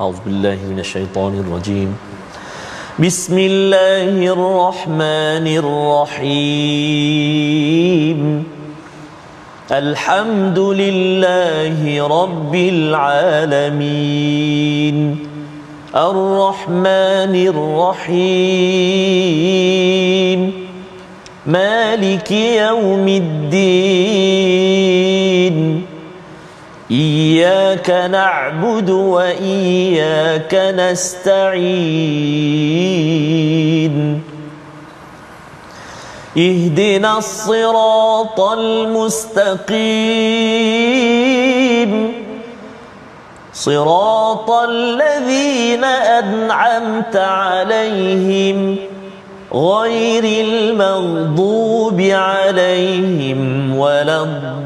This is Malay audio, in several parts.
A'udzu billahi minasyaitonir rajim. Bismillahirrahmanirrahim. Alhamdulillahi rabbil alamin. Ar-Rahmanir Rahim. Maliki yaumiddin. Iyyaka na'budu wa iyyaka nasta'in. Ihdinas siratal mustaqim. Siratal ladzina an'amta 'alaihim ghairil maghdubi 'alaihim waladdallin.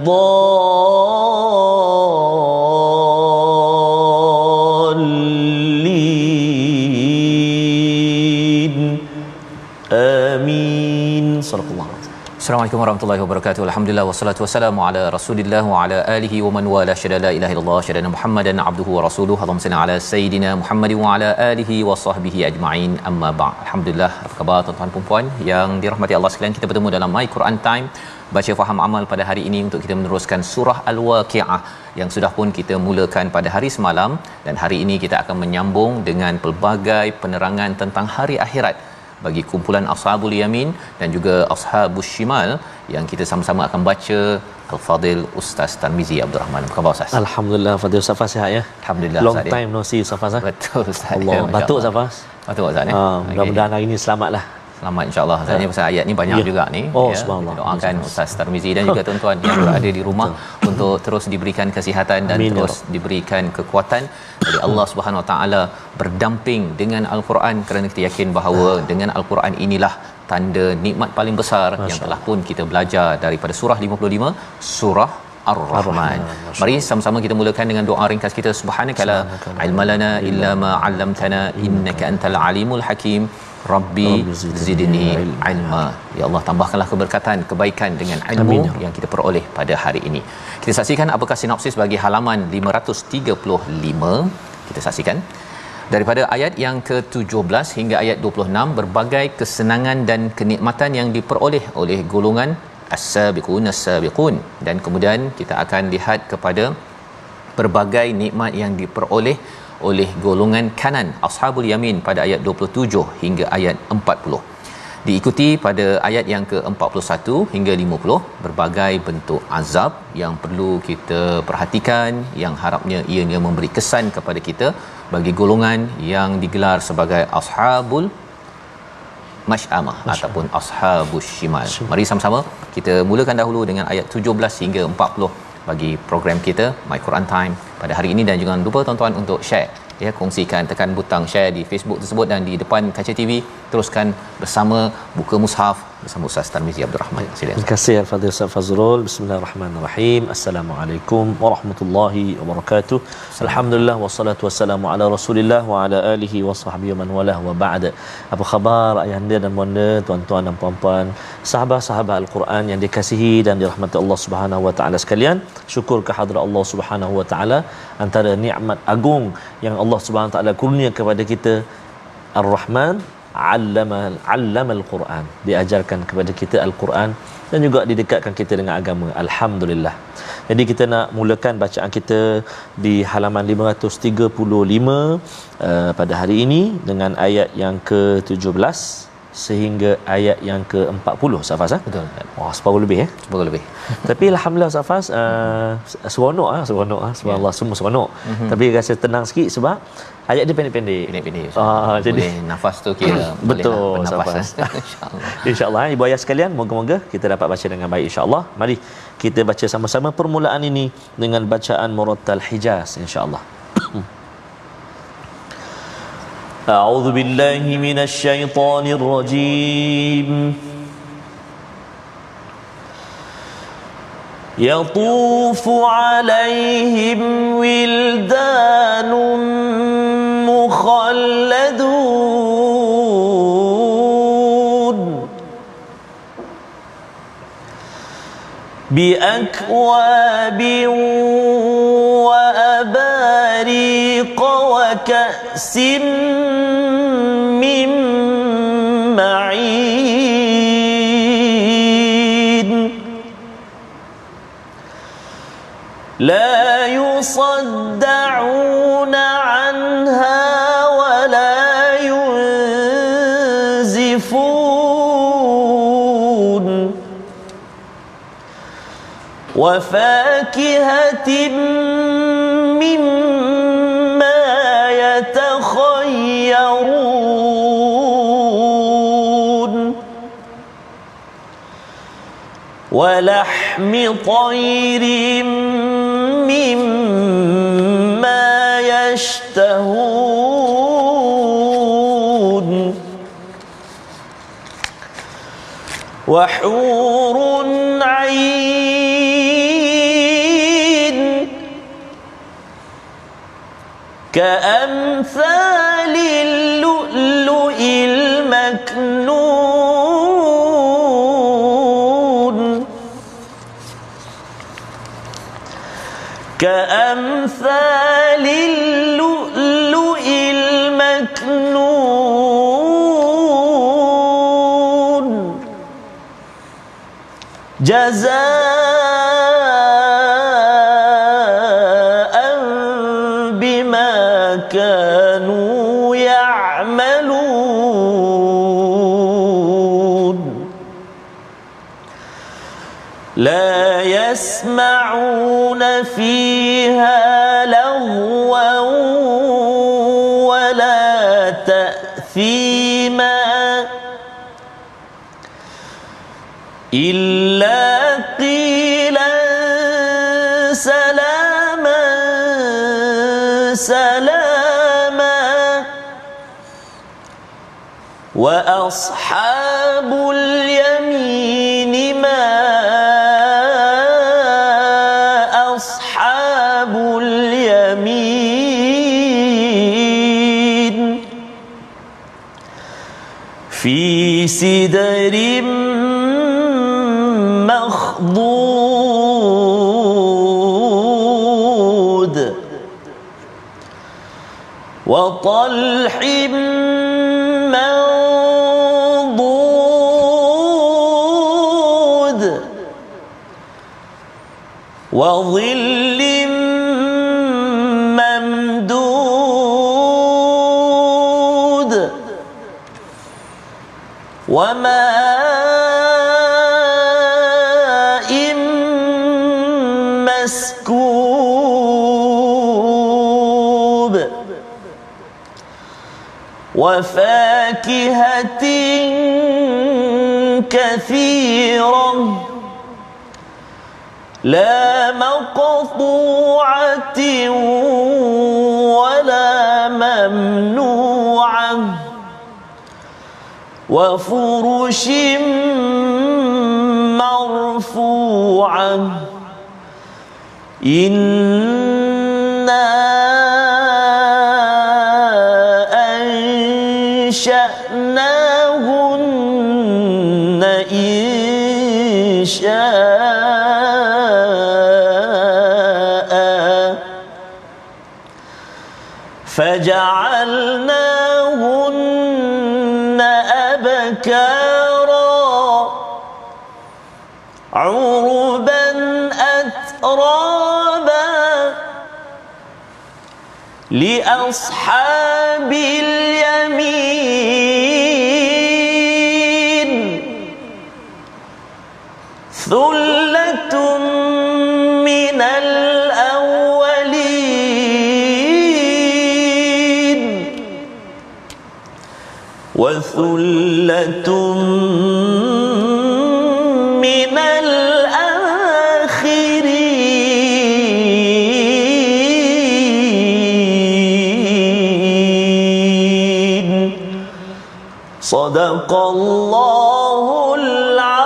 Amin. Sadaqallah. Assalamualaikum warahmatullahi wabarakatuh. Alhamdulillah wassalatu wassalamu ala Rasulillah wa ala alihi wa man wala syada la ilaha illallah syada Muhammadan abduhu wa rasuluhu. Allahumma salli ala sayidina Muhammad wa ala alihi wa sahbihi ajma'in. Amma ba'd. Alhamdulillah, apa khabar tuan-tuan dan puan yang dirahmati Allah sekalian? Kita bertemu dalam My Quran Time, baca faham amal pada hari ini untuk kita meneruskan surah Al-Waqiah yang sudah pun kita mulakan pada hari semalam, dan hari ini kita akan menyambung dengan pelbagai penerangan tentang hari akhirat bagi kumpulan Ashabul Yamin dan juga Ashabus Shimal yang kita sama-sama akan baca. Al-Fadil Ustaz Tarmizi Abdul Rahman. Apa khabar Ustaz? Alhamdulillah, Fadil Safas sihat ya? Alhamdulillah. Long time no see Safas. Betul Ustaz. Allah, batuk Safas. Batuk Ustaz ya. Mudah-mudahan hari ini selamatlah. Selamat insya-Allah. Ustaz, pasal ayat ni banyak juga ni. Subhanallah. Kita doakan Ustaz Tarmizi dan juga tuan-tuan yang berada di rumah untuk terus diberikan kesihatan dan terus diberikan kekuatan dari Allah Subhanahu Wa Taala berdamping dengan Al-Quran, kerana kita yakin bahawa dengan Al-Quran inilah tanda nikmat paling besar yang telah pun kita belajar daripada surah 55, surah Ar-Rahman. Mari sama-sama kita mulakan dengan doa ringkas kita. Subhanakala ilmalana illa ma 'allamtana innaka antal alimul hakim. Rabbi zidni ilma. Ya Allah, tambahkanlah keberkatan, kebaikan dengan ilmu yang kita peroleh pada hari ini. Kita saksikan apakah sinopsis bagi halaman 535. Kita saksikan daripada ayat yang ke-17 hingga ayat 26, berbagai kesenangan dan kenikmatan yang diperoleh oleh golongan as-sabiqun as-sabiqun, dan kemudian kita akan lihat kepada berbagai nikmat yang diperoleh oleh golongan kanan Ashabul Yamin pada ayat 27 hingga ayat 40. Diikuti pada ayat yang ke-41 hingga 50 berbagai bentuk azab yang perlu kita perhatikan, yang harapnya ianya memberi kesan kepada kita bagi golongan yang digelar sebagai Ashabul Mash'amah ataupun Ashabus Shimal. Mari sama-sama kita mulakan dahulu dengan ayat 17 hingga 40 bagi program kita My Quran Time pada hari ini. Dan jangan lupa tuan-tuan untuk share, ya, kongsikan, tekan butang share di Facebook tersebut, dan di depan kaca TV teruskan bersama buka mushaf bersama Ustaz Tarmizi Abdul Rahman. Silakan. Terima kasih Al-Fadhil Ustaz Fazrul. Bismillahirrahmanirrahim. Assalamualaikum warahmatullahi wabarakatuh. Alhamdulillah wassalatu wassalamu ala Rasulillah wa ala alihi wa sahbihi wa man walah wa ba'd. Apa khabar ayahanda dan bonda, tuan-tuan dan puan-puan, sahabat-sahabat Al-Quran yang dikasihi dan dirahmati Allah Subhanahu wa taala sekalian? Syukur kehadrat Allah Subhanahu wa taala, antara nikmat agung yang Allah Subhanahu wa taala kurnia kepada kita, Ar-Rahman, allama al-Quran, diajarkan kepada kita Al-Quran dan juga didekatkan kita dengan agama. Alhamdulillah. Jadi kita nak mulakan bacaan kita di halaman 535 pada hari ini dengan ayat yang ke-17 sehingga ayat yang ke-40. Safas, betul. Wah, separuh lebih separuh lebih. Tapi alhamdulillah Safas, seronok subhanallah, semua seronok. Tapi rasa tenang sikit sebab ayat dia pendek-pendek. Jadi nafas tu kira betul bernafas. Insya-Allah. Insya-Allah ibu ayah sekalian, moga-moga kita dapat baca dengan baik insya-Allah. Mari kita baca sama-sama permulaan ini dengan bacaan murattal Hijaz insya-Allah. A'udzu billahi minasy syaithanir rajim. Yatufu 'alaihim wildanun mukhalladun بأكواب وأباريق وكأس من معين لا يصدعون عنها ولا ينزفون وفاكهة مما يتخيرون ولحم طير مما يشتهون وحور عين كأمثال اللؤلؤ المكنون كأمثال اللؤلؤ المكنون جزاء بما كانوا يعملون لا يسمعون فيها لغوا ولا تأثيما إلا قيلا سلاما سلاما وأصحاب اليمين ما أصحاب اليمين في سدر مخضود وطلح منضود وظل ممدود وماء مسكوب وفاكهة كثيرة لا مقطوعة ولا ممنوعة وفرش مرفوعة إنا أنشأناهن إنشاء فجعلناهن أبكارا عربا أترابا لأصحاب اليمين ثلة من الأولين وثلة من الآخرين صدق الله العظيم.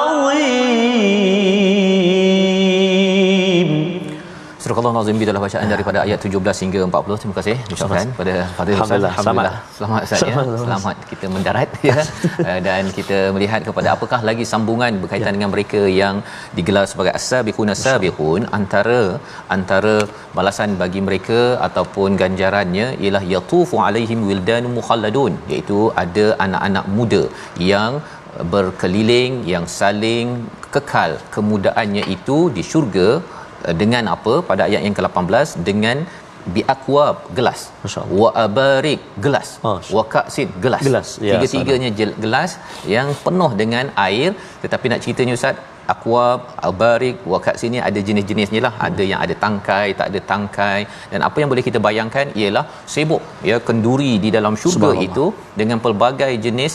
Surah Al-Nazim adalah bacaan daripada ayat 17 hingga 40. Terima kasih ucapkan pada Ustaz. Alhamdulillah. Selamat Ustaz ya. Selamat kita mendarat ya. Dan kita melihat kepada apakah lagi sambungan berkaitan dengan mereka yang digelar sebagai as-sabiqun as-sabiqun, antara balasan bagi mereka ataupun ganjarannya ialah yatufu alaihim wildanun mukhalladun, iaitu ada anak-anak muda yang berkeliling yang saling kekal kemudaannya itu di syurga. Dengan apa? Pada ayat yang ke-18, dengan biaqwab, gelas, wa abarik, gelas, wa ka'sin, gelas, ya, tiga-tiganya gelas yang penuh dengan air. Tetapi nak ceritanya Ustaz, akwab, abarik, wa ka'sin ni ada jenis-jenisnya lah. Ada yang ada tangkai, tak ada tangkai, dan apa yang boleh kita bayangkan ialah sibuk ya kenduri di dalam syurga itu dengan pelbagai jenis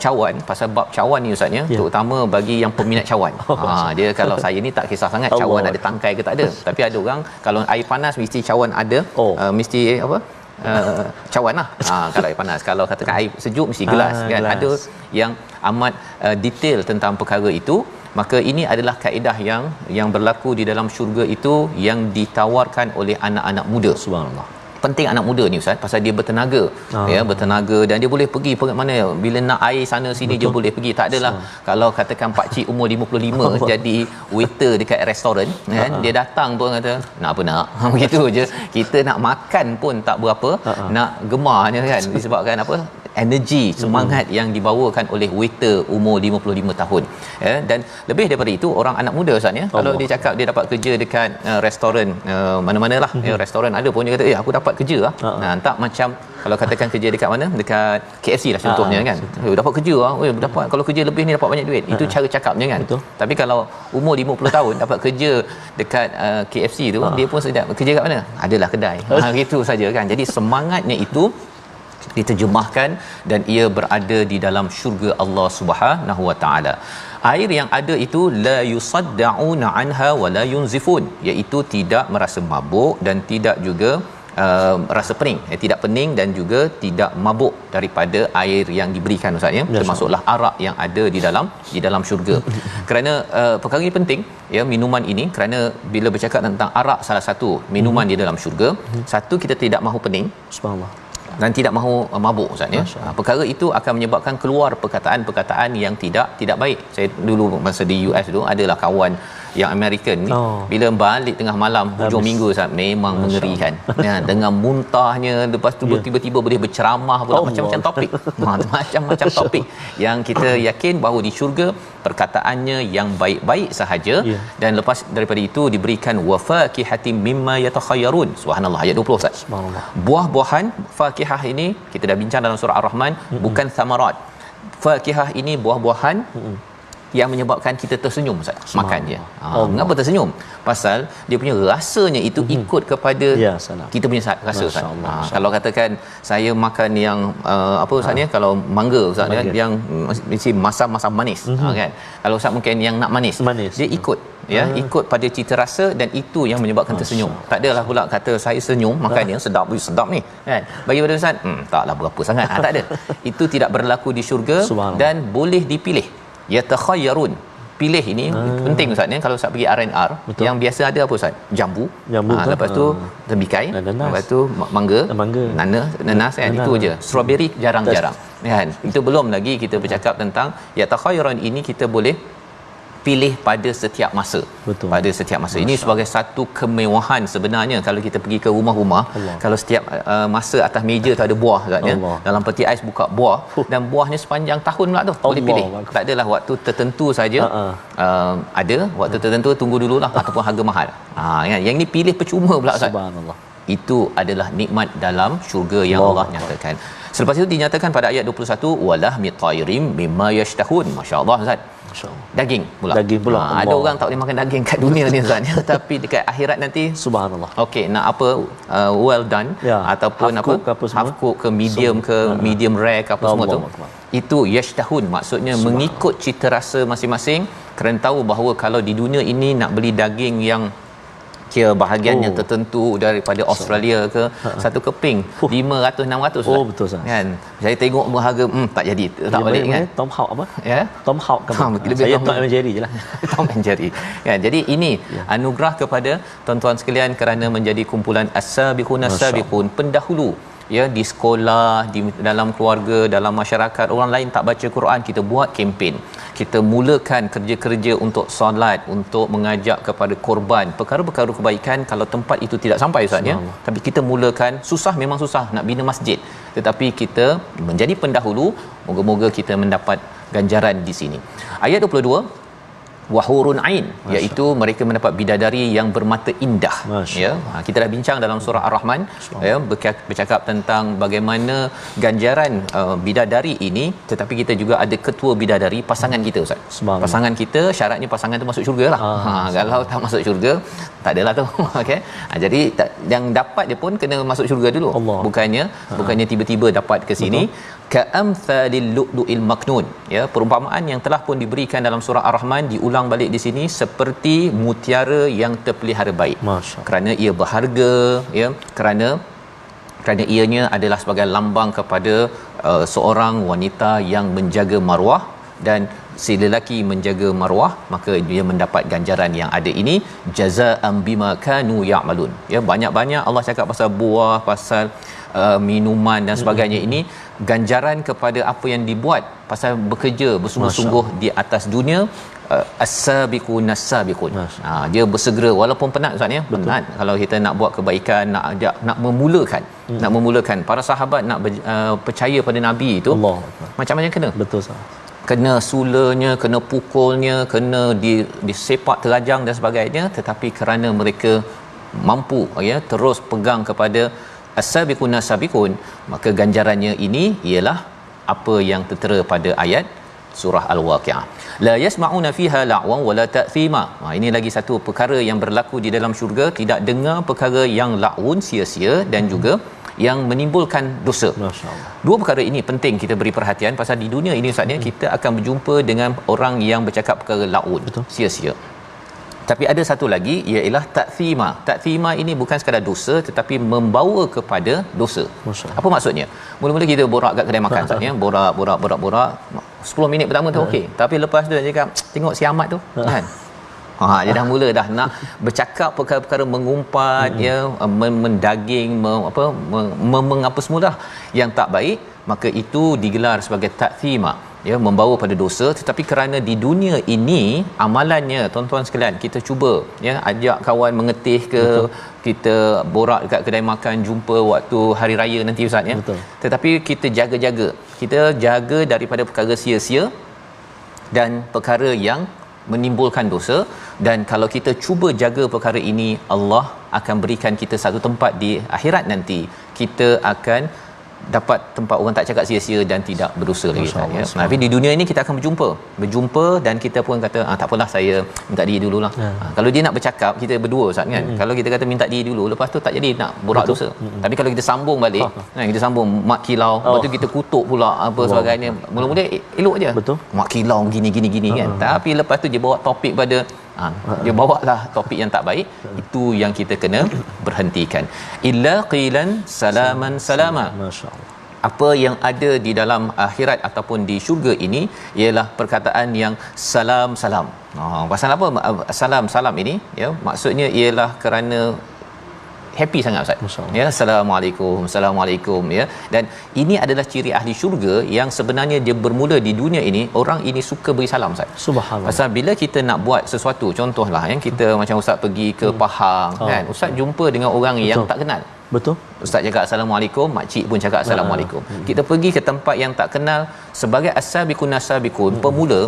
cawan. Pasal bab cawan ni Ustaz ya, terutama bagi yang peminat cawan. Dia kalau saya ni tak kisah sangat cawan ada tangkai ke tak ada, tapi ada orang kalau air panas mesti cawan ada, mesti apa cawan lah. Kalau air panas, kalau katakan air sejuk mesti gelas kan. Ada yang amat detail tentang perkara itu. Maka ini adalah kaedah yang berlaku di dalam syurga itu yang ditawarkan oleh anak-anak muda. Subhanallah. Penting anak muda ni Ustaz, pasal dia bertenaga, ya, bertenaga, dan dia boleh pergi mana bila nak air sana sini. Betul. Dia boleh pergi. Tak adalah kalau katakan pak cik umur 55 jadi waiter dekat restoran kan, dia datang pun kata nak apa nak begitu je. Kita nak makan pun tak berapa nak gemarnya kan, disebabkan apa, energi, semangat yang dibawakan oleh waiter umur 55 tahun ya. Dan lebih daripada itu, orang anak muda Ustaz ya, kalau dia cakap dia dapat kerja dekat restoran mana-manalah ya, restoran ada pun dia kata aku dapat kerja lah. Tak macam kalau katakan kerja dekat mana, dekat KFC lah contohnya kan, dapat kerja lah, dapat, kalau kerja lebih ni dapat banyak duit. Itu cara cakapnya kan. Betul. Tapi kalau umur 50 tahun dapat kerja dekat KFC tu, dia pun sedap kerja kat mana, adalah kedai gitu saja kan. Jadi semangatnya itu diterjemahkan dan ia berada di dalam syurga Allah Subhanahu Wa Taala. Air yang ada itu la yusaddauna anha wa la yunzifun, iaitu tidak merasa mabuk dan tidak juga rasa pening, tidak pening dan juga tidak mabuk daripada air yang diberikan Ustaz ya. Termasuklah arak yang ada di dalam syurga. Kerana perkara ini penting ya, minuman ini, kerana bila bercakap tentang arak, salah satu minuman di dalam syurga, satu, kita tidak mahu pening, subhanallah, dan tidak mahu mabuk Ustaz ya. Perkara itu akan menyebabkan keluar perkataan-perkataan yang tidak baik. Saya dulu masa di US dulu adalah kawan yang American ni, bila balik tengah malam hujung minggu Ustaz, memang mengerikan ya, dengan muntahnya. Lepas tu tiba-tiba boleh berceramah pula macam-macam topik. Macam-macam topik yang kita yakin bahawa di syurga perkataannya yang baik-baik sahaja. Dan lepas daripada itu diberikan wafaqihatim mimma yatakhayyarun. Subhanallah, ayat 20 Ustaz. Subhanallah. Buah-buahan, fakihah ini kita dah bincang dalam surah Ar-Rahman, bukan thamarat. Fakihah ini buah-buahan yang menyebabkan kita tersenyum Ustaz, makan dia. Mengapa tersenyum? Pasal dia punya rasanya itu ikut kepada kita punya rasa Ustaz. Kalau katakan saya makan yang apa Ustaz ni, kalau mangga Ustaz kan, yang mesti masam-masam manis kan. Kalau Ustaz mungkin yang nak manis. Dia ikut ya, ikut pada cita rasa, dan itu yang menyebabkan tersenyum. Tak adalah pula kata saya senyum makan dia sedap ni kan, bagi pada Ustaz taklah berapa sangat. Tak ada. Itu tidak berlaku di syurga. Dan boleh dipilih, yatakhayyarun, pilih ini penting Ustaz ya. Kalau Ustaz pergi R&R, yang biasa ada apa Ustaz? Jambu, lepas tu tembikai, lepas tu mangga, nanas kan, itu je. Strawberry jarang-jarang kan. Itu belum lagi kita bercakap tentang yatakhayyarun ini, kita boleh pilih pada setiap masa. Pada setiap masa. Ini sebagai satu kemewahan sebenarnya. Kalau kita pergi ke rumah-rumah, kalau setiap masa atas meja tu ada buah katnya, dalam peti ais buka buah, dan buahnya sepanjang tahun pula tu boleh pilih. Tak adalah waktu tertentu saja. Ada waktu tertentu, tunggu dululah, ataupun harga mahal. Yang ni pilih percuma pula Ustaz. Subhanallah. Itu adalah nikmat dalam syurga yang Allah nyatakan. Selepas itu dinyatakan pada ayat 21, walah mitairim mimma yashtahun. Masya-Allah Ustaz. Daging pula. Ada orang tak boleh makan daging kat dunia ni Ustaz, tapi dekat akhirat nanti subhanallah. Okey, nak apa well done ataupun half cook ke medium ke medium rare ke apa semua tu. Itu yashtahun, maksudnya mengikut cita rasa masing-masing. Kerana tahu bahawa kalau di dunia ini nak beli daging yang kira bahagian yang tertentu daripada Australia ke satu keping 500 600 Oh betul sah. kan. Saya tengok harga tak jadi tak balik kan. Tom Hawk apa? Ya. Tom Hawk ke? Saya Tom and Jerry je lah. Tom and Jerry. Kan, jadi ini anugerah kepada tuan-tuan sekalian kerana menjadi kumpulan as-sabiqun as-sabiqun, pendahulu ya, di sekolah, di dalam keluarga, dalam masyarakat. Orang lain tak baca Quran, kita buat kempen, kita mulakan kerja-kerja untuk solat, untuk mengajak kepada korban, perkara-perkara kebaikan. Kalau tempat itu tidak sampai ustaz ya, tapi kita mulakan. Susah, memang susah nak bina masjid, tetapi kita menjadi pendahulu, moga-moga kita mendapat ganjaran di sini. Ayat 22, wahurun ain, iaitu mereka mendapat bidadari yang bermata indah. Ya, kita dah bincang dalam surah Ar-Rahman ya, bercakap tentang bagaimana ganjaran bidadari ini, tetapi kita juga ada ketua bidadari, pasangan kita ustaz. Pasangan kita, syaratnya pasangan tu masuk syurga lah. Kalau tak masuk syurga tak adalah tu. Okey. Jadi yang dapat dia pun kena masuk syurga dulu. Bukannya tiba-tiba dapat ke sini. Ka'amthalil lu'lu'il maknun, ya, perumpamaan yang telah pun diberikan dalam surah Ar-Rahman diulang balik di sini, seperti mutiara yang terpelihara baik. Kerana ia berharga, ya, kerana ianya adalah sebagai lambang kepada seorang wanita yang menjaga maruah, dan si lelaki menjaga maruah, maka dia mendapat ganjaran yang ada ini, jazaa'an bima kanu ya'malun. Ya, banyak-banyak Allah cakap pasal buah, pasal minuman dan sebagainya. Ini ganjaran kepada apa yang dibuat pasal bekerja bersungguh-sungguh di atas dunia. As-sabiqun as-sabiqun, dia bersegera walaupun penat ustaz ya. Penat kalau kita nak buat kebaikan, nak memulakan para sahabat nak percaya pada nabi itu, macam-macam kena. Betul sah. Kena sulanya, kena pukulnya, kena disepak terajang dan sebagainya, tetapi kerana mereka mampu ya terus pegang kepada as-sabiqun as-sabiqun, maka ganjarannya ini ialah apa yang tertera pada ayat surah Al-Waqiah. La yasma'una fiha la'wan wala ta'thima. Ini lagi satu perkara yang berlaku di dalam syurga, tidak dengar perkara yang la'un, sia-sia, dan juga yang menimbulkan dosa. Masya-Allah. Dua perkara ini penting kita beri perhatian, pasal di dunia ini ustaz ya, kita akan berjumpa dengan orang yang bercakap perkara la'un, sia-sia. Tapi ada satu lagi, ialah ta'thima. Ta'thima ini bukan sekadar dosa, tetapi membawa kepada dosa. Apa maksudnya? Mula-mula kita borak kat kedai makan ustaz ya, borak 10 minit pertama tu okey, tapi lepas tu dia cakap tengok si Ahmad tu kan. Dia dah mula dah nak bercakap perkara-perkara mengumpat ya, mendaging, apa semula yang tak baik, maka itu digelar sebagai ta'thima, ya, membawa pada dosa. Tetapi kerana di dunia ini amalannya tuan-tuan sekalian, kita cuba ya ajak kawan mengetih ke, kita borak dekat kedai makan, jumpa waktu hari raya nanti ustaz ya. Tetapi kita jaga daripada perkara sia-sia dan perkara yang menimbulkan dosa. Dan kalau kita cuba jaga perkara ini, Allah akan berikan kita satu tempat di akhirat nanti, kita akan dapat tempat orang tak cakap sia-sia dan tidak berdosa lagi ya. Tapi di dunia ini kita akan berjumpa dan kita pun kata tak apalah, saya minta diri dululah. Kalau dia nak bercakap, kita berdua ustaz kan. Kalau kita kata minta diri dulu, lepas tu tak jadi nak borak dosa. Tapi kalau kita sambung balik, kita sambung mak kilau, lepas tu kita kutuk pula apa sebagainya. Mula-mula elok aja. Mak kilau gini kan. Tapi lepas tu dia bawa topik pada dia bawalah topik yang tak baik, itu yang kita kena berhentikan. Illa qilan salaman salama. Masya-Allah. Apa yang ada di dalam akhirat ataupun di syurga ini ialah perkataan yang salam. Pasal apa salam ini ya, maksudnya ialah kerana happy sangat ustaz ya, assalamualaikum ya. Dan ini adalah ciri ahli syurga yang sebenarnya dia bermula di dunia ini, orang ini suka beri salam ustaz. Subhanallah. Pasal bila kita nak buat sesuatu, contohlah yang kita macam ustaz pergi ke Pahang kan, ustaz jumpa dengan orang yang tak kenal. Ustaz cakap assalamualaikum, makcik pun cakap assalamualaikum. Kita pergi ke tempat yang tak kenal, sebagai as-sabiqun as-sabiqun, pemula,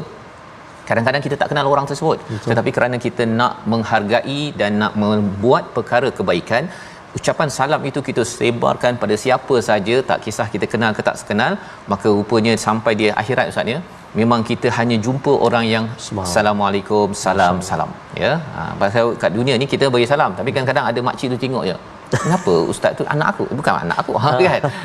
kadang-kadang kita tak kenal orang tersebut. Tetapi kerana kita nak menghargai dan nak membuat perkara kebaikan, ucapan salam itu kita sebarkan pada siapa saja, tak kisah kita kenal ke tak kenal. Maka rupanya sampai di akhirat ustaz ya, memang kita hanya jumpa orang yang assalamualaikum, salam ya. Pasal kat dunia ni kita bagi salam, tapi kadang-kadang ada makcik tu tengok je, kenapa ustaz tu anak aku? Bukan anak aku. Kan?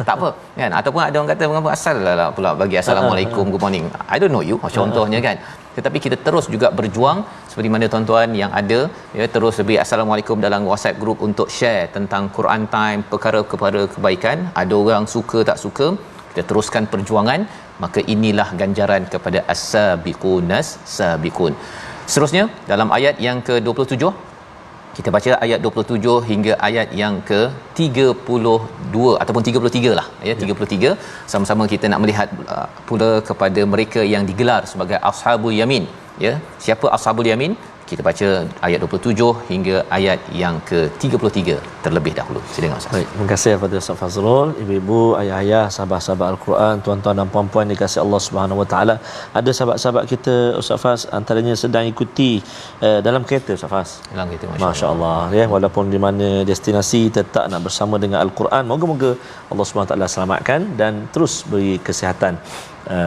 Tak apa kan, ataupun ada orang kata mengapa asal lah pula bagi assalamualaikum, good morning, I don't know you, contohnya kan. Tetapi kita terus juga berjuang seperti mana tuan-tuan yang ada ya, terus lebih assalamualaikum dalam WhatsApp group untuk share tentang Quran Time, perkara kepada kebaikan. Ada orang suka tak suka, kita teruskan perjuangan, maka inilah ganjaran kepada as-sabiqunas sabiqun. Seterusnya dalam ayat yang ke-27, kita baca ayat 27 hingga ayat yang ke-32 ataupun 33 lah ya, 33. Sama-sama kita nak melihat pula kepada mereka yang digelar sebagai ashabul yamin ya. Siapa ashabul yamin? Kita baca ayat 27 hingga ayat yang ke-33 terlebih dahulu. Silakan Ustaz. Baik, terima kasih kepada Ustaz Fazrul, ibu-ibu, ayah-ayah, sahabat-sahabat Al-Quran, tuan-tuan dan puan-puan dikasihi Allah Subhanahu Wa Taala. Ada sahabat-sahabat kita Ustaz Faz antaranya sedang ikuti dalam kereta Ustaz Faz. Dalam kereta, masya-Allah ya, walaupun di mana destinasi tetap nak bersama dengan Al-Quran. Moga-moga Allah Subhanahu Wa Taala selamatkan dan terus beri kesihatan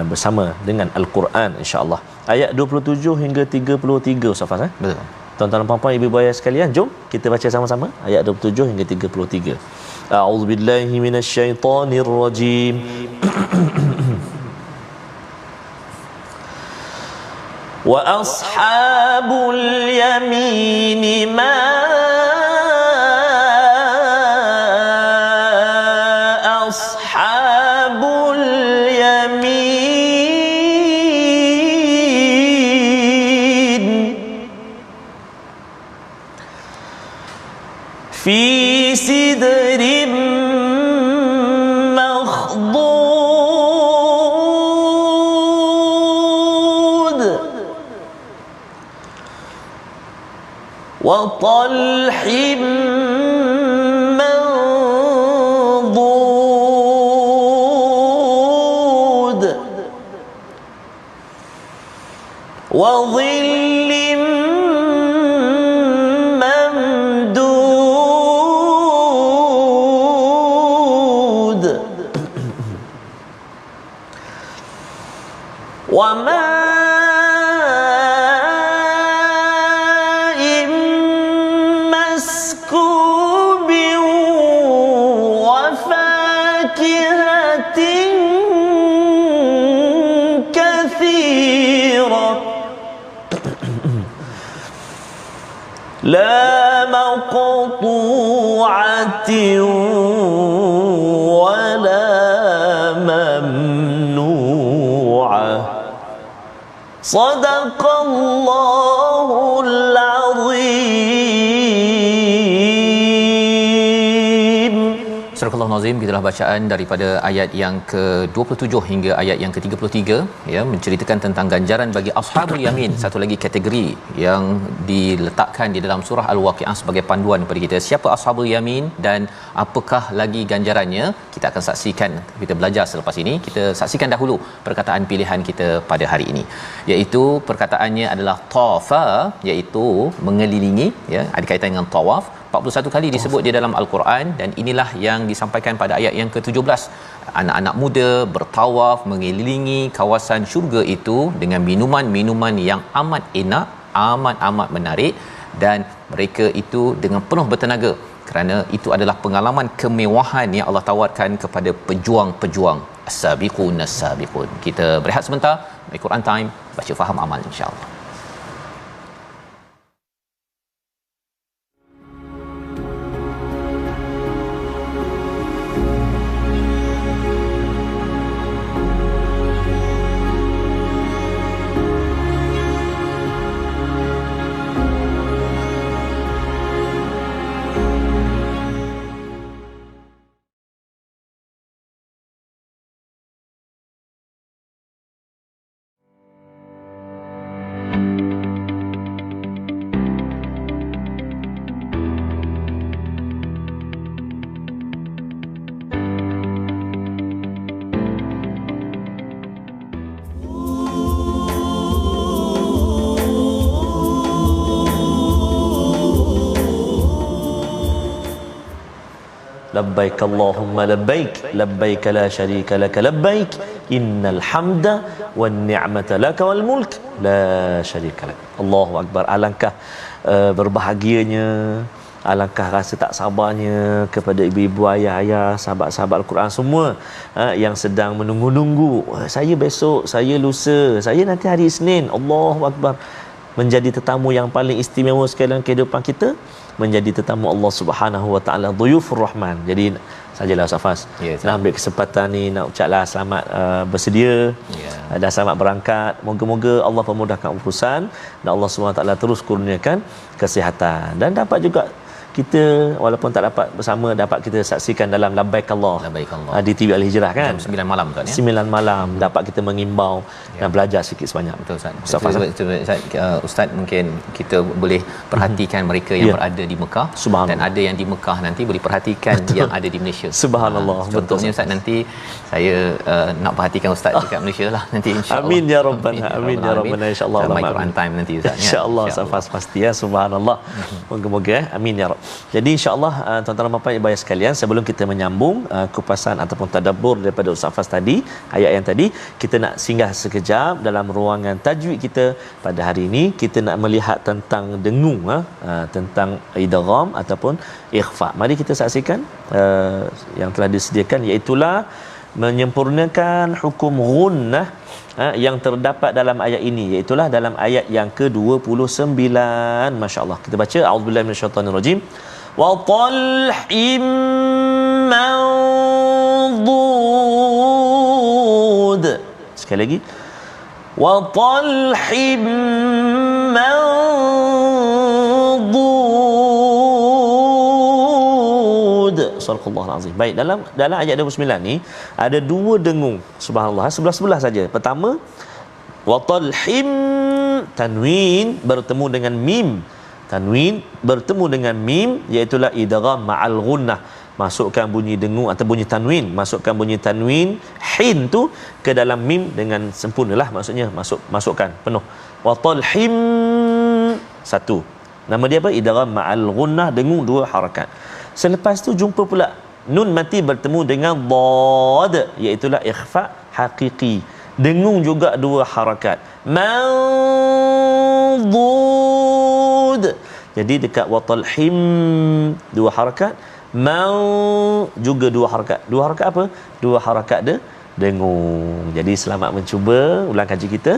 bersama dengan Al-Quran insya-Allah. Ayat 27 hingga 33 Ustaz Faz. Betul. Tuan-tuan dan puan-puan, ibu-ibu ayah sekalian, jom kita baca sama-sama ayat 27 hingga 33. A'udzubillahi minasyaitonirrajim. Wa ashabul yamin ma ashabul yamin fi sidrin makhdud wa talhim mandud wa dhillin وماء مسكوب وفاكهة كثيرة لا مقطوعة ولا ممنوعة صدق الله العظيم. Surah Al-Nazim, gitulah bacaan daripada ayat yang ke-27 hingga ayat yang ke-33 ya, menceritakan tentang ganjaran bagi ashabul yamin, satu lagi kategori yang diletakkan di dalam surah Al-Waqiah sebagai panduan kepada kita. Siapa ashabul yamin dan apakah lagi ganjarannya? Kita akan saksikan, kita belajar selepas ini. Kita saksikan dahulu perkataan pilihan kita pada hari ini, iaitu perkataannya adalah tafa, iaitu mengelilingi ya, ada kaitan dengan tawaf. 41 kali disebut di dalam Al-Quran, dan inilah yang disampaikan pada ayat yang ke-17. Anak-anak muda bertawaf mengelilingi kawasan syurga itu dengan minuman-minuman yang amat enak, amat menarik, dan mereka itu dengan penuh bertenaga kerana itu adalah pengalaman kemewahan yang Allah tawarkan kepada pejuang-pejuang as-sabiqun as-sabiqun. Kita berehat sebentar, Al-Quran Time, baca faham amal insya-Allah. labbaik Allahumma labbaik labbaik la syarika lak labbaik innal hamda wan ni'mata lak wal mulk la syarika lak. Allahu akbar. Alangkah berbahagianya alangkah rasa tak sabarnya kepada ibu-ibu, ayah-ayah, sahabat-sahabat Al-Quran semua yang sedang menunggu-nunggu, saya besok, saya lusa, saya nanti hari Isnin, Allahu Akbar, menjadi tetamu yang paling istimewa sekali dalam kehidupan kita, menjadi tetamu Allah Subhanahu Wa Taala, dhuyufur rahman. Jadi sajalah Ustaz Fas, nak ambil kesempatan ni nak ucaplah selamat bersedia dan selamat berangkat. Moga-moga Allah pemudahkan urusan dan Allah Subhanahu Wa Taala terus kurniakan kesihatan, dan dapat juga kita walaupun tak dapat bersama, dapat kita saksikan dalam Labbaik Allah di TV Al-Hijrah kan, jam 9 malam kan ya. 9 malam dapat kita mengimbau dan belajar sikit sebanyak. Betul Ustaz. Ustaz mungkin kita boleh perhatikan mereka yang berada di Mekah, dan ada yang di Mekah nanti boleh perhatikan yang ada di Malaysia. Subhanallah. Contohnya Ustaz, nanti saya nak perhatikan Ustaz dekat Malaysia lah nanti, insya-Allah. Amin ya rabbana, amin ya rabbana, insya-Allah. My Quran time nanti Ustaz ya. Insya-Allah Ustaz pasti ya. Subhanallah. Moga-moga amin ya rabb. Jadi insya-Allah tuan-tuan dan puan-puan ibu ayah sekalian, sebelum kita menyambung kupasan ataupun tadabbur daripada Ustaz Fas tadi, ayat yang tadi, kita nak singgah sekejap dalam ruangan tajwid kita pada hari ini. Kita nak melihat tentang dengung, tentang idgham ataupun ikhfa. Mari kita saksikan yang telah disediakan, iaitu menyempurnakan hukum ghunnah yang terdapat dalam ayat ini, iaitu dalam ayat yang ke-29. Masya-Allah. Kita baca a'udzubillahi minasyaitonirrajim. Wa talhim mandud. Sekali lagi. Wa talhim mandud. Subhanallahul azim. Baik, dalam ayat 29 ni ada dua dengung, subhanallah, sebelah-sebelah saja. Pertama, wa talhim, tanwin bertemu dengan mim. Tanwin bertemu dengan mim, iaitu idgham ma'al ghunnah. Masukkan bunyi dengung atau bunyi tanwin, masukkan bunyi tanwin hin tu ke dalam mim dengan sempurnalah, maksudnya masukkan penuh. Wa talhim, satu. Nama dia apa? Idgham ma'al ghunnah, dengung dua harakat. Selepas tu jumpa pula nun mati bertemu dengan dad, iaitu ikhfa hakiki, dengung juga dua harakat. Mandud. Jadi dekat watalhim dua harakat, mau juga dua harakat. Dua harakat apa? Dua harakat dengung. Jadi selamat mencuba ulang kaji kita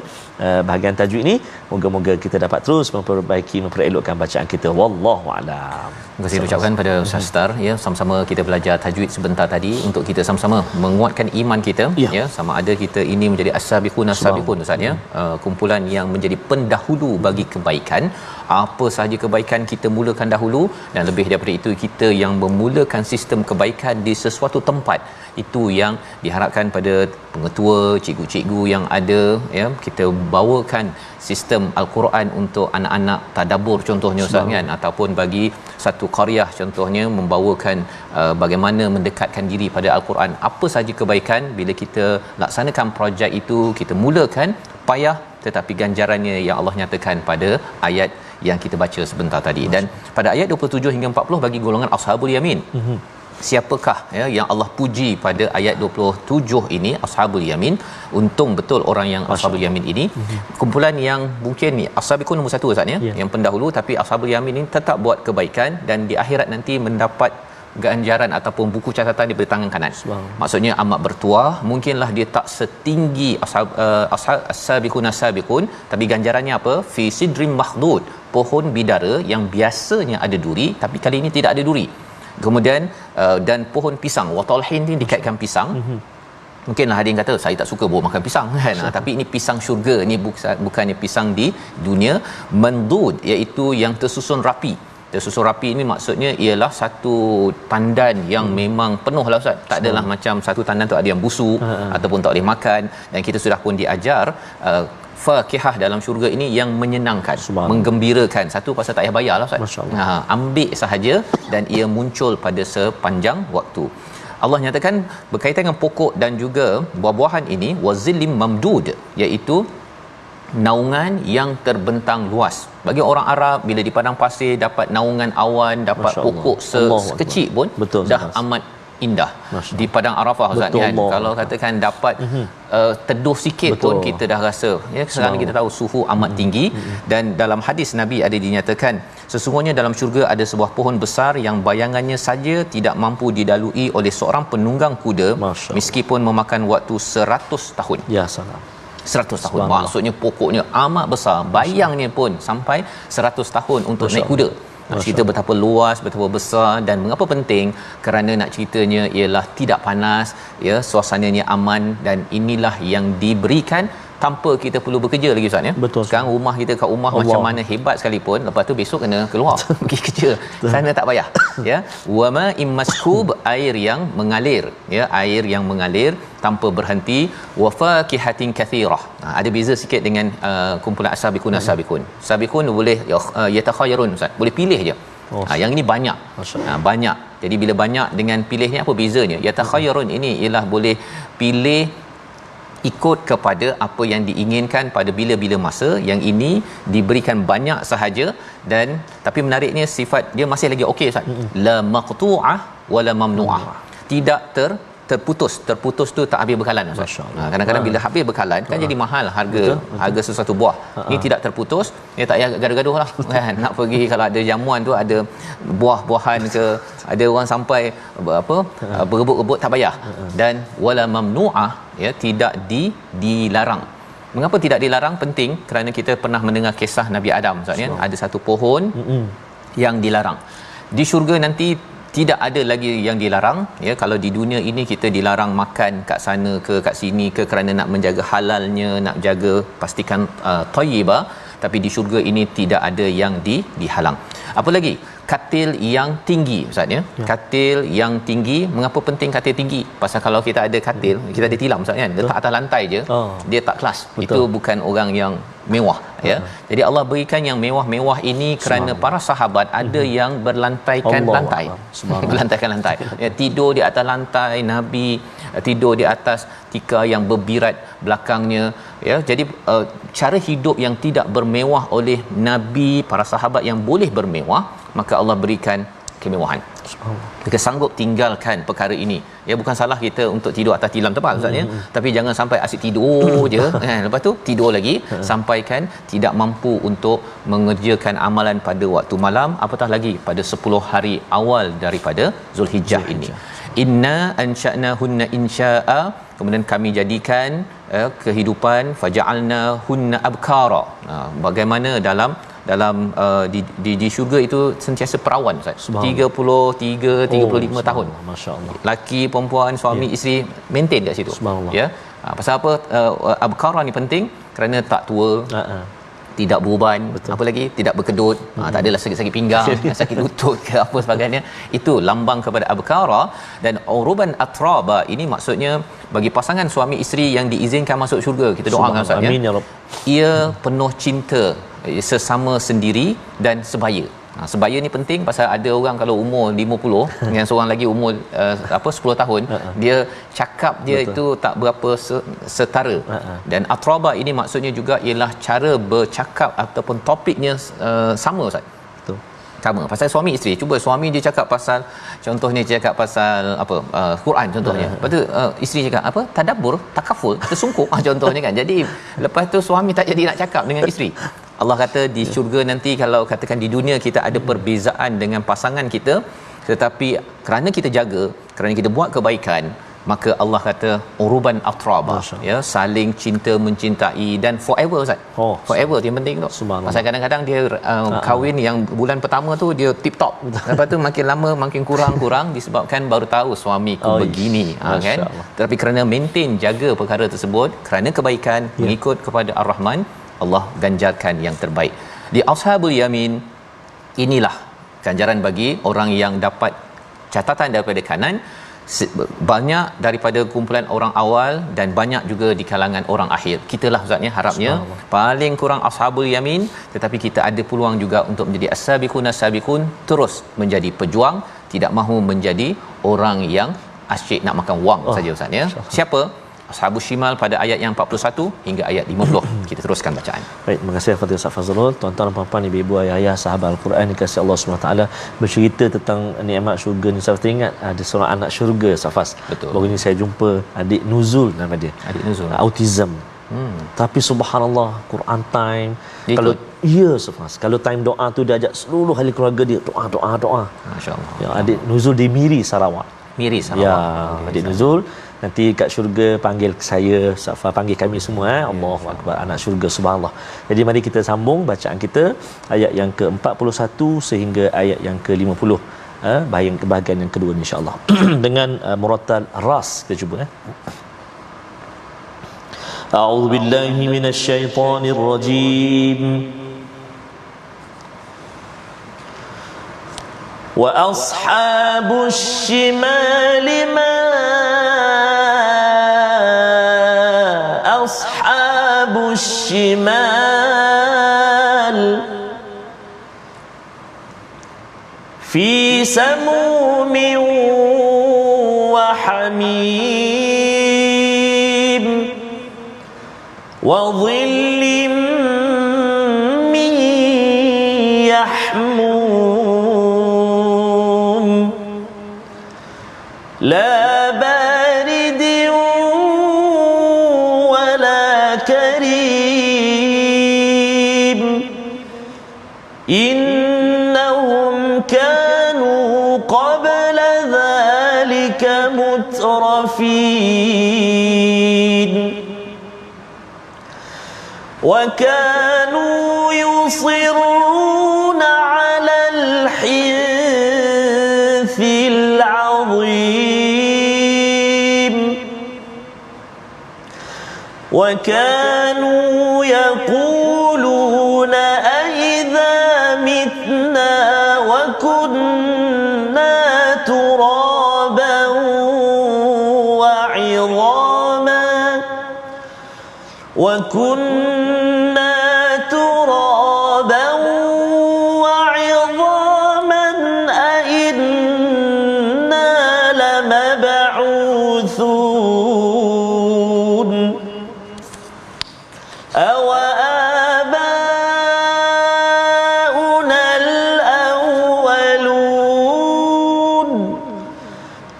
bahagian tajwid ni. Moga-moga kita dapat terus memperbaiki, memperelokkan bacaan kita. Wallahu a'lam. Terima kasih ucapkan pada Ustaz Star ya. Sama-sama kita belajar tajwid sebentar tadi untuk kita sama-sama menguatkan iman kita ya. Sama ada kita ini menjadi as-sabiqun Ustaz ya. Kumpulan yang menjadi pendahulu bagi kebaikan. Apa sahaja kebaikan kita mulakan dahulu, dan lebih daripada itu kita yang memulakan sistem kebaikan di sesuatu tempat. Itu yang diharapkan pada pengetua, cikgu-cikgu yang ada ya. Kita bawakan sistem Al-Quran untuk anak-anak tadabbur contohnya Ustaz kan, ataupun bagi satu qaryah contohnya membawakan bagaimana mendekatkan diri pada Al-Quran. Apa sahaja kebaikan bila kita laksanakan projek itu, kita mulakan, payah tetapi ganjarannya yang Allah nyatakan pada ayat yang kita baca sebentar tadi. Dan pada ayat 27 hingga 40 bagi golongan ashabul yamin. Siapakah ya yang Allah puji pada ayat 27 ini? Ashabul yamin. Untung betul orang yang ashabul yamin ini kumpulan yang mungkin ni ashabiqun nombor 1 Ustaz ya, yang pendahulu, tapi ashabul yamin ini tetap buat kebaikan dan di akhirat nanti mendapat ganjaran ataupun buku catatan daripada tangan kanan. Maksudnya amat bertuah, mungkinlah dia tak setinggi as-sabiqun as-sabiqun, tapi ganjarannya apa? Fi sidrim makhdud, pohon bidara yang biasanya ada duri tapi kali ini tidak ada duri. Kemudian dan pohon pisang, watalhin ni dikaitkan pisang. Mungkinlah ada yang kata saya tak suka makan pisang kan, tapi ini pisang syurga, ni bukannya pisang di dunia. Mandud iaitu yang tersusun rapi. Tersusun rapi ini maksudnya ialah satu tandan yang memang penuh lah Ustaz. Tak adalah macam satu tandan tu ada yang busuk ataupun tak boleh makan. Dan kita sudah pun diajar fakihah dalam syurga ini yang menyenangkan, menggembirakan. Satu pasal tak payah bayar lah Ustaz. Ambil sahaja dan ia muncul pada sepanjang waktu. Allah nyatakan berkaitan dengan pokok dan juga buah-buahan ini, wazillim mamdud, iaitu naungan yang terbentang luas. Bagi orang Arab bila di padang pasir dapat naungan awan, dapat pokok sekecil pun dah amat indah. Di padang Arafah Ustaz kan, kalau katakan dapat teduh sikit pun kita dah rasa ya. Sekarang kita tahu suhu amat tinggi, dan dalam hadis Nabi ada dinyatakan sesungguhnya dalam syurga ada sebuah pohon besar yang bayangannya saja tidak mampu dilalui oleh seorang penunggang kuda meskipun memakan waktu 100 tahun. Ya salam. 100 tahun. Maksudnya pokoknya amat besar. Bayangnya pun sampai 100 tahun untuk naik kuda. Nak cerita betapa luas, betapa besar, dan mengapa penting? Kerana nak ceritanya ialah tidak panas, ya, suasananya aman, dan inilah yang diberikan tanpa kita perlu bekerja lagi, Ustaz, ya. Betul. Sekarang rumah kita kat rumah Allah. Macam mana hebat sekalipun, lepas tu besok kena keluar pergi kerja. Sana tak payah, ya. Wa ma immaskub, air yang mengalir, ya, air yang mengalir tanpa berhenti. Wa fakihatin kathirah. Ada beza sikit dengan kumpulan as-sabiqun as-sabiqun. Sabiqun boleh yatakhayyarun, Ustaz, boleh pilih je. Yang ini banyak. Banyak. Jadi bila banyak dengan pilih ni apa bezanya? Yatakhayyarun ini ialah boleh pilih ikut kepada apa yang diinginkan pada bila-bila masa. Yang ini diberikan banyak sahaja, dan tapi menariknya sifat dia masih lagi okey, Ustaz. La maqtu'ah wala mamnu'ah. Tidak terputus tu tak habis bekalan, Ustaz. Kadang-kadang bila habis bekalan kan jadi mahal harga sesuatu buah. Ini tidak terputus, dia tak payah gaduh-gaduh lah kan. Nak pergi kalau ada jamuan tu ada buah-buahan ke, ada orang sampai berebut-rebut, tak payah. Dan wala mamnu'ah, ya, tidak dilarang. Mengapa tidak dilarang? Penting kerana kita pernah mendengar kisah Nabi Adam, Ustaz, ya. Ada satu pohon yang dilarang. Di syurga nanti tidak ada lagi yang dilarang, ya. Kalau di dunia ini kita dilarang makan kat sana ke kat sini ke kerana nak menjaga halalnya, nak jaga pastikan thayyibah, tapi di syurga ini tidak ada yang dihalang. Apa lagi? Katil yang tinggi, Ustaz, ya. Katil yang tinggi. Mengapa penting katil tinggi? Pasal kalau kita ada katil, kita ada tilam, Ustaz, kan, letak atas lantai je, dia tak kelas. Itu bukan orang yang mewah, ya. Jadi Allah berikan yang mewah-mewah ini kerana para sahabat ada yang berlantaikan lantai. Berlantaikan lantai. Ya, tidur di atas lantai Nabi, tidur di atas tikar yang berbirat belakangnya, ya. Jadi cara hidup yang tidak bermewah oleh Nabi, para sahabat yang boleh bermewah, maka Allah berikan kemewahan. Kita sanggup tinggalkan perkara ini. Ya, bukan salah kita untuk tidur atas tilam tebal, Ustaz, ya. Tapi jangan sampai asyik tidur je kan. Lepas tu tidur lagi, sampaikan tidak mampu untuk mengerjakan amalan pada waktu malam, apatah lagi pada 10 hari awal daripada Zulhijjah ini. Inna ansha'nahunna insya'a, kemudian kami jadikan kehidupan, faja'alna hunna abkara. Bagaimana dalam di syurga itu sentiasa perawan, Ustaz. 35 tahun. Masya-Allah. Laki, perempuan, suami, isteri maintain kat situ. Ya. Pasal apa abkara ni penting? Kerana tak tua. Tidak beruban. Betul. Apa lagi? Tidak berkedut. Tak adalah sakit-sakit pinggang, sakit lutut ke apa sebagainya. Itu lambang kepada abkara. Dan uruban atraba ini maksudnya bagi pasangan suami isteri yang diizinkan masuk syurga. Kita doakan, Ustaz, ya. Amin ya Rabb. Ia penuh cinta sesama sendiri dan sebaya. Sebaya ni penting pasal ada orang kalau umur 50 dengan seorang lagi umur 10 tahun, dia cakap dia itu tak berapa setara. Dan atraba ini maksudnya juga ialah cara bercakap ataupun topiknya sama, Ustaz. Betul. Sama. Pasal suami isteri, cuba suami dia cakap pasal, contohnya dia cakap pasal Quran contohnya. Lepas tu isteri cakap apa? Tadabbur, takaful, tersungkuk contohnya kan. Jadi lepas tu suami tak jadi nak cakap dengan isteri. Allah kata di syurga nanti, kalau katakan di dunia kita ada perbezaan dengan pasangan kita, tetapi kerana kita jaga, kerana kita buat kebaikan, maka Allah kata uruban atraba, ya, saling cinta mencintai dan forever, Ustaz. Forever yang penting tu. Pasal kadang-kadang dia kahwin yang bulan pertama tu dia tip top, lepas tu makin lama makin kurang disebabkan baru tahu suamiku begini, kan. Tetapi kerana maintain, jaga perkara tersebut, kerana kebaikan, mengikut kepada Ar-Rahman, Allah ganjarkan yang terbaik. Di Ashabul Yamin, inilah ganjaran bagi orang yang dapat catatan daripada kanan, banyak daripada kumpulan orang awal dan banyak juga di kalangan orang akhir. Kitalah, Ustaz, ya, harapnya paling kurang Ashabul Yamin, tetapi kita ada peluang juga untuk menjadi as-sabiqun as-sabiqun, terus menjadi pejuang, tidak mahu menjadi orang yang asyik nak makan wang saja, Ustaz, ya. Siapa? Ashabus Shimal pada ayat yang 41 hingga ayat 50. Kita teruskan bacaan. Baik, terima kasih kepada Ustaz Fazrul. Tuan-tuan dan puan-puan, ibu-ibu, ayah-ayah, sahabat Al-Quran dikasihi Allah SWT, bercerita tentang nikmat syurga ni. Saya teringat ada seorang anak syurga, Safas. Betul. Baru ni saya jumpa adik Nuzul nama dia. Adik Nuzul. Autism. Tapi subhanallah, Quran time Dia kalau ikut. Safas, kalau time doa tu dia ajak seluruh ahli keluarga dia doa. Masya-Allah. Ya, adik nuzul di Miri Sarawak. Miri Ya, Sarawak. adik nuzul nanti kat syurga panggil saya, Safa panggil kami semua. Allahu akbar, anak syurga, subhanallah. Jadi mari kita sambung bacaan kita ayat yang ke-41 sehingga ayat yang ke-50. Bahagian yang kedua insya-Allah dengan murattal ras. Kita cuba A'udzu billahi minasy syaithanir rajim. Wa ashabus shimali ma ashabus shimal fi samumin wa hamim wa dhillin min yahmum la baridin wa la karim innahum kanu qabla dhalika mutrafin وكانوا يصرون على الحنث العظيم وكانوا يقولون أئذا متنا وكنا ترابا وعظاما وكنا ترابا وعظاما أئنا لمبعوثون أو آباؤنا الأولون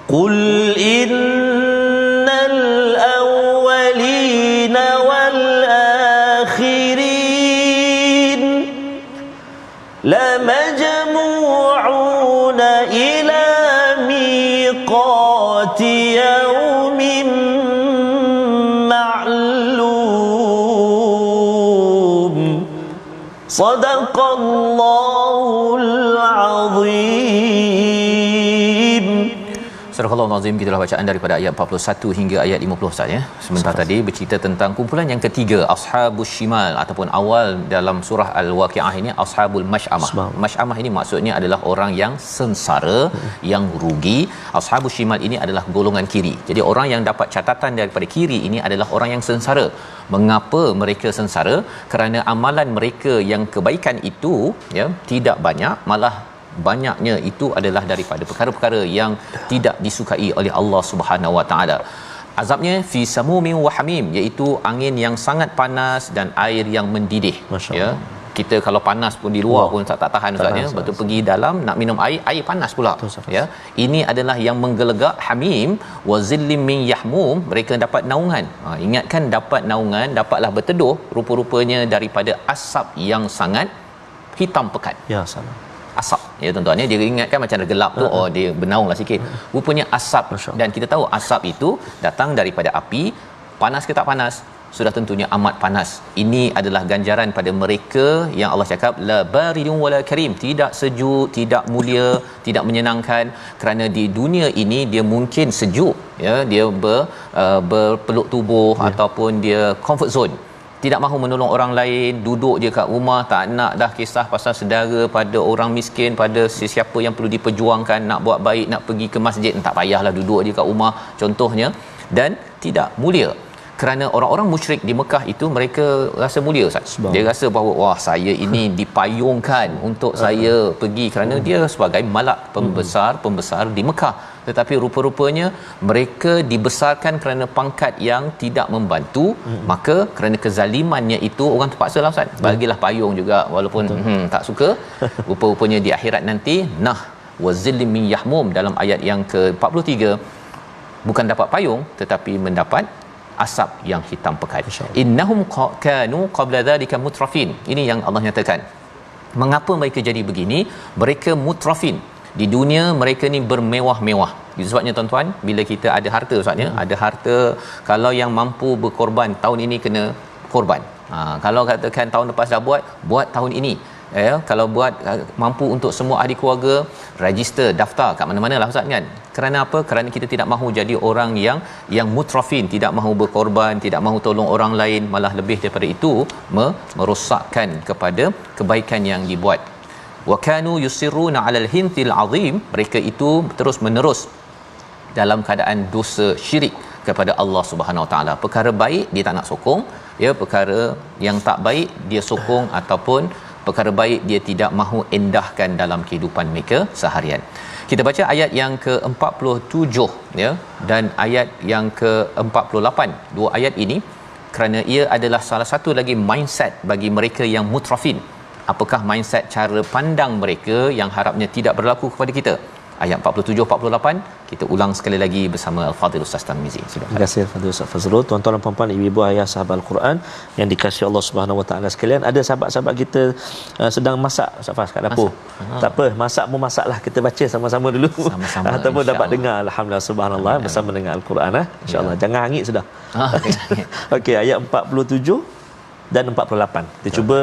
قل إن الأولين والآخرين لمجموعون إلى ميقات يوم معلوم صدق الله العظيم. Surah Al-Azim, gitulah bacaan daripada ayat 41 hingga ayat 50 Ustaz ya. Sebentar tadi bercerita tentang kumpulan yang ketiga, Ashabus Shimal, ataupun awal dalam surah Al-Waqiah ini Ashabul Mash'amah. Mash'amah ini maksudnya adalah orang yang sengsara, yang rugi. Ashabus Shimal ini adalah golongan kiri. Jadi orang yang dapat catatan daripada kiri ini adalah orang yang sengsara. Mengapa mereka sengsara? Kerana amalan mereka yang kebaikan itu ya tidak banyak, malah banyaknya itu adalah daripada perkara-perkara yang tidak disukai oleh Allah Subhanahu Wa Taala. Azabnya fi samumin wa hamim, iaitu angin yang sangat panas dan air yang mendidih. Ya, kita kalau panas pun di luar pun tak tahan Ustaz ya, betul pergi dalam nak minum air panas pula. Ya, ini adalah yang menggelegak. Hamim wa zillim min yahmum, mereka dapat naungan. Ingatkan dapat naungan, dapatlah berteduh, rupa-rupanya daripada asap yang sangat hitam pekat. Ya, salam. Asap ya tuan-tuan ya, dia ingatkan macam ada gelap tu, oh dia bernaunglah sikit, rupanya asap. Dan kita tahu asap itu datang daripada api. Panas ke tak panas? Sudah tentunya amat panas. Ini adalah ganjaran pada mereka yang Allah cakap la baridun wala karim, tidak sejuk, tidak mulia, tidak menyenangkan. Kerana di dunia ini dia mungkin sejuk ya, dia berpeluk tubuh ataupun dia comfort zone, tidak mahu menolong orang lain, duduk je kat rumah, tak nak dah kisah pasal saudara, pada orang miskin, pada sesiapa yang perlu diperjuangkan, nak buat baik, nak pergi ke masjid, tak payahlah, duduk je kat rumah contohnya. Dan tidak mulia. Kerana orang-orang musyrik di Mekah itu mereka rasa mulia Ustaz. Dia rasa bahawa wah, saya ini dipayungkan untuk saya pergi, kerana dia sebagai malak pembesar di Mekah. Tetapi rupa-rupanya mereka dibesarkan kerana pangkat yang tidak membantu. Maka kerana kezalimannya itu orang terpaksalah Ustaz, bagilah payung juga walaupun tak suka. Rupa-rupanya di akhirat nanti nah wazillim min yahmum, dalam ayat yang ke-43 bukan dapat payung tetapi mendapat asap yang hitam pekat. Innahum kanu qabla dhalika mutrafin. Ini yang Allah nyatakan. Mengapa mereka jadi begini? Mereka mutrafin. Di dunia mereka ni bermewah-mewah. Itu sebabnya tuan-tuan, bila kita ada harta ustaznya, ada harta, kalau yang mampu berkorban tahun ini kena korban. Kalau katakan tahun lepas dah buat tahun ini. Kalau buat mampu untuk semua ahli keluarga, register, daftar kat mana-mana lah ustaz kan. Kerana apa? Kerana kita tidak mahu jadi orang yang mutrafin, tidak mahu berkorban, tidak mahu tolong orang lain, malah lebih daripada itu merosakkan kepada kebaikan yang dibuat. Wa kanu yusirruna 'alal hintil 'azim, mereka itu terus menerus dalam keadaan dosa syirik kepada Allah Subhanahu Wa Taala. Perkara baik dia tak nak sokong, perkara yang tak baik dia sokong, ataupun perkara baik dia tidak mahu endahkan dalam kehidupan mereka seharian. Kita baca ayat yang ke-47 dan ayat yang ke-48. Dua ayat ini kerana ia adalah salah satu lagi mindset bagi mereka yang mutrafin. Apakah mindset cara pandang mereka yang harapnya tidak berlaku kepada kita? Ayat 47-48 kita ulang sekali lagi bersama Al-Fadhil Ustaz Tarmizi. Terima kasih Al-Fadhil Ustaz Fazrul. Tuan-tuan dan puan-puan, ibu-ibu, ayah sahabat Al-Quran yang dikasihi Allah Subhanahu Wa Taala sekalian, ada sahabat-sahabat kita sedang masak Ustaz Faz kat dapur. Tak apa, masak pun masaklah, kita baca sama-sama dulu. Sama-sama, ataupun dapat dengar alhamdulillah subhanallah bersama dengan Al-Quran insya-Allah. Jangan hangit sudah. Okey, ayat 47 dan 48. Kita cuba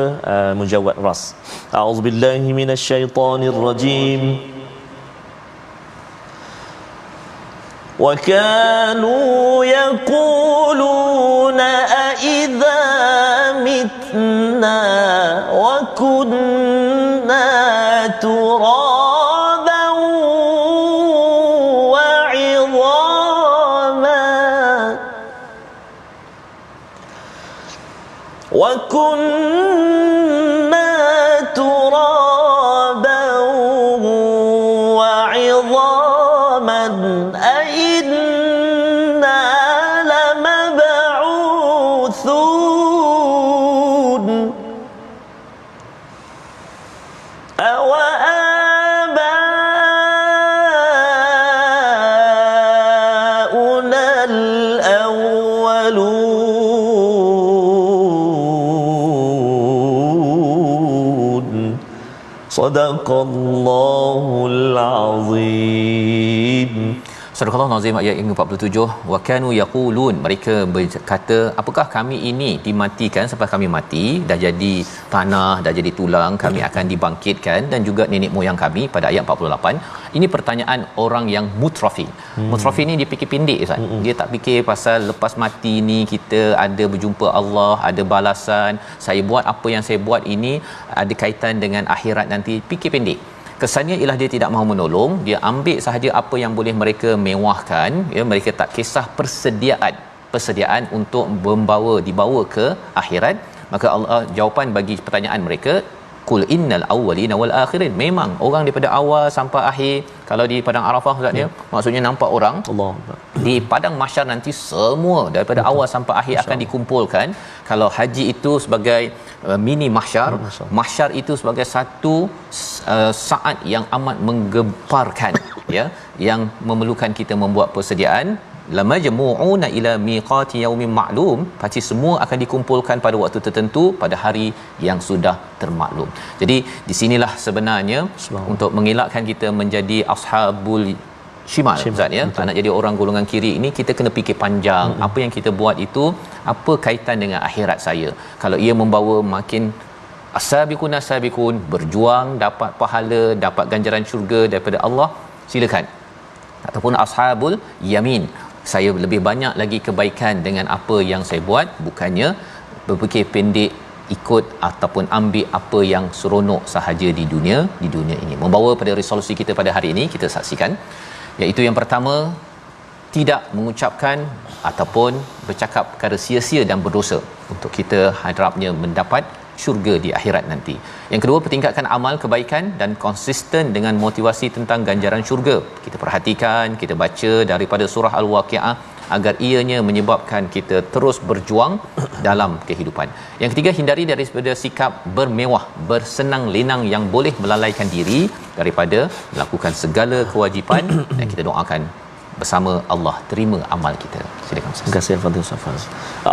mujawwad ras. A'udzubillahi minasyaitonirrajim. وَكَانُوا يَقُولُونَ أَإِذَا مِتْنَا وَكُنَّا تُرَابًا وَعِظَامًا وَكُنَّا تُرَابًا وَعِظَامًا أَإِنَّا لَمَبْعُوثُونَ أَوَآبَاؤُنَا الْأَوَّلُونَ صدق الله العظيم. Surah Al-Nazim ayat yang ke-47, wa kanu yaqulun, mereka berkata, apakah kami ini dimatikan sampai kami mati, dah jadi tanah, dah jadi tulang, kami akan dibangkitkan, dan juga nenek moyang kami. Pada ayat 48 ini pertanyaan orang yang mutrafin. Mutrafin ni dia fikir pendek Ustaz. Dia tak fikir pasal lepas mati ni kita ada berjumpa Allah, ada balasan, saya buat apa yang saya buat ini ada kaitan dengan akhirat nanti. Fikir pendek. Kesannya ialah dia tidak mahu menolong, dia ambil sahaja apa yang boleh mereka mewahkan, mereka tak kisah persediaan untuk dibawa ke akhirat. Maka Allah jawapan bagi pertanyaan mereka, qul innal awwalina wal akhirin. Memang orang daripada awal sampai akhir. Kalau di padang Arafah Ustaz maksudnya nampak orang Allah di padang mahsyar nanti semua daripada awal sampai akhir akan dikumpulkan. Kalau haji itu sebagai mini mahsyar, mahsyar itu sebagai satu saat yang amat menggemparkan yang memerlukan kita membuat persediaan. Lamajmu'una ila miqati yaumin ma'lum, pasti semua akan dikumpulkan pada waktu tertentu pada hari yang sudah termaklum. Jadi di sinilah sebenarnya untuk mengelakkan kita menjadi ashabul shimal Ustaz tak nak jadi orang golongan kiri ini, kita kena fikir panjang. Apa yang kita buat itu apa kaitan dengan akhirat saya? Kalau ia membawa makin as-sabiqun berjuang dapat pahala, dapat ganjaran syurga daripada Allah, silakan. Ataupun ashabul yamin, saya lebih banyak lagi kebaikan dengan apa yang saya buat, bukannya berfikir pendek ikut ataupun ambil apa yang seronok sahaja di dunia ini. Membawa pada resolusi kita pada hari ini, kita saksikan, iaitu yang pertama, tidak mengucapkan ataupun bercakap perkara sia-sia dan berdosa untuk kita harapnya mendapat syurga di akhirat nanti. Yang kedua, pertingkatkan amal kebaikan dan konsisten dengan motivasi tentang ganjaran syurga. Kita perhatikan, kita baca daripada surah Al-Waqiah agar ianya menyebabkan kita terus berjuang dalam kehidupan. Yang ketiga, hindari daripada sikap bermewah, bersenang lenang yang boleh melalaikan diri daripada melakukan segala kewajipan, dan kita doakan bersama Allah. Terima amal kita. Silakan Ustaz. Terima kasih Fadil Safaz.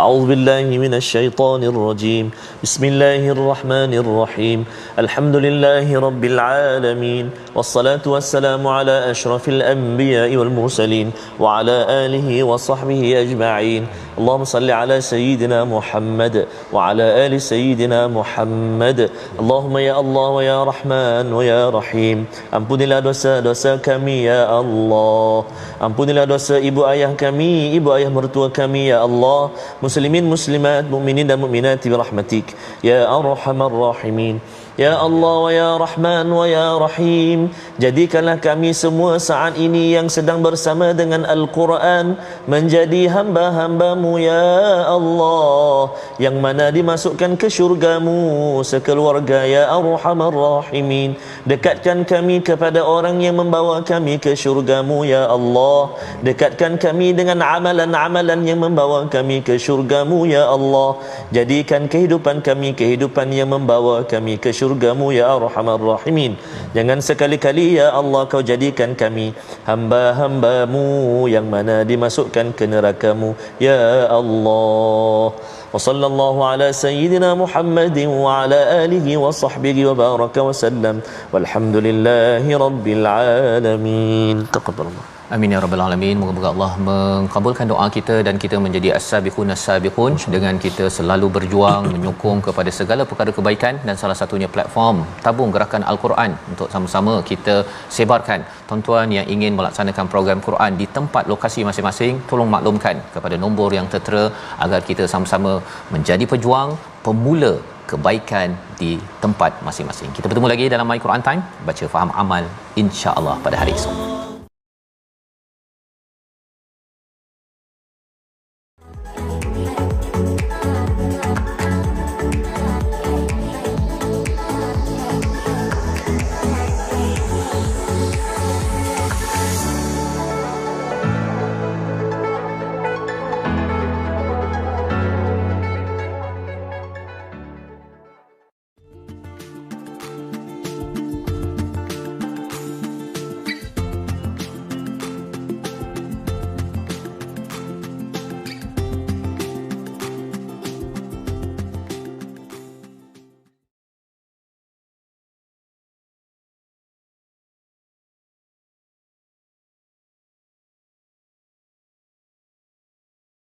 A'udzubillahi minasyaitonir rajim. Bismillahirrahmanirrahim. Alhamdulillahi rabbil alamin. Wassalatu wassalamu ala asyrafil anbiya'i wal mursalin wa ala alihi wa sahbihi ajma'in. Allahumma salli ala sayyidina Muhammad wa ala ali sayyidina Muhammad. Allahumma ya Allah wa ya Rahman wa ya Rahim. Ampunilah dosa-dosa kami ya Allah. Ampunilah dosa ibu ayah kami, ibu ayah mertua kami ya Allah. Muslimin muslimat, mukminin dan mukminat bi rahmatik ya arhamar rahimin. Ya Allah wa ya Rahman wa ya Rahim, jadikanlah kami semua saat ini yang sedang bersama dengan Al-Quran menjadi hamba-hambamu ya Allah, yang mana dimasukkan ke syurgamu sekeluarga ya Arhamar Rahimin. Dekatkan kami kepada orang yang membawa kami ke syurgamu ya Allah. Dekatkan kami dengan amalan-amalan yang membawa kami ke syurgamu ya Allah. Jadikan kehidupan kami kehidupan yang membawa kami ke syurgamu ya Arhamar Rahimin. Jangan sekali-kali ya Allah kau jadikan kami hamba-hambamu yang mana dimasukkan ke nerakamu ya Allah. Wa sallallahu ala sayyidina Muhammadin wa ala alihi wa sahbihi wa baraka wa sallam. Walhamdulillahi rabbil alamin. Taqabbalallah. Amin ya rabbal alamin. Moga-moga Allah mengabulkan doa kita dan kita menjadi as-sabiqun as-sabiqun dengan kita selalu berjuang menyokong kepada segala perkara kebaikan, dan salah satunya platform tabung gerakan Al-Quran untuk sama-sama kita sebarkan. Tuan-tuan yang ingin melaksanakan program Quran di tempat lokasi masing-masing, tolong maklumkan kepada nombor yang tertera agar kita sama-sama menjadi pejuang pemula kebaikan di tempat masing-masing. Kita bertemu lagi dalam My Quran Time, baca faham amal insya-Allah pada hari esok.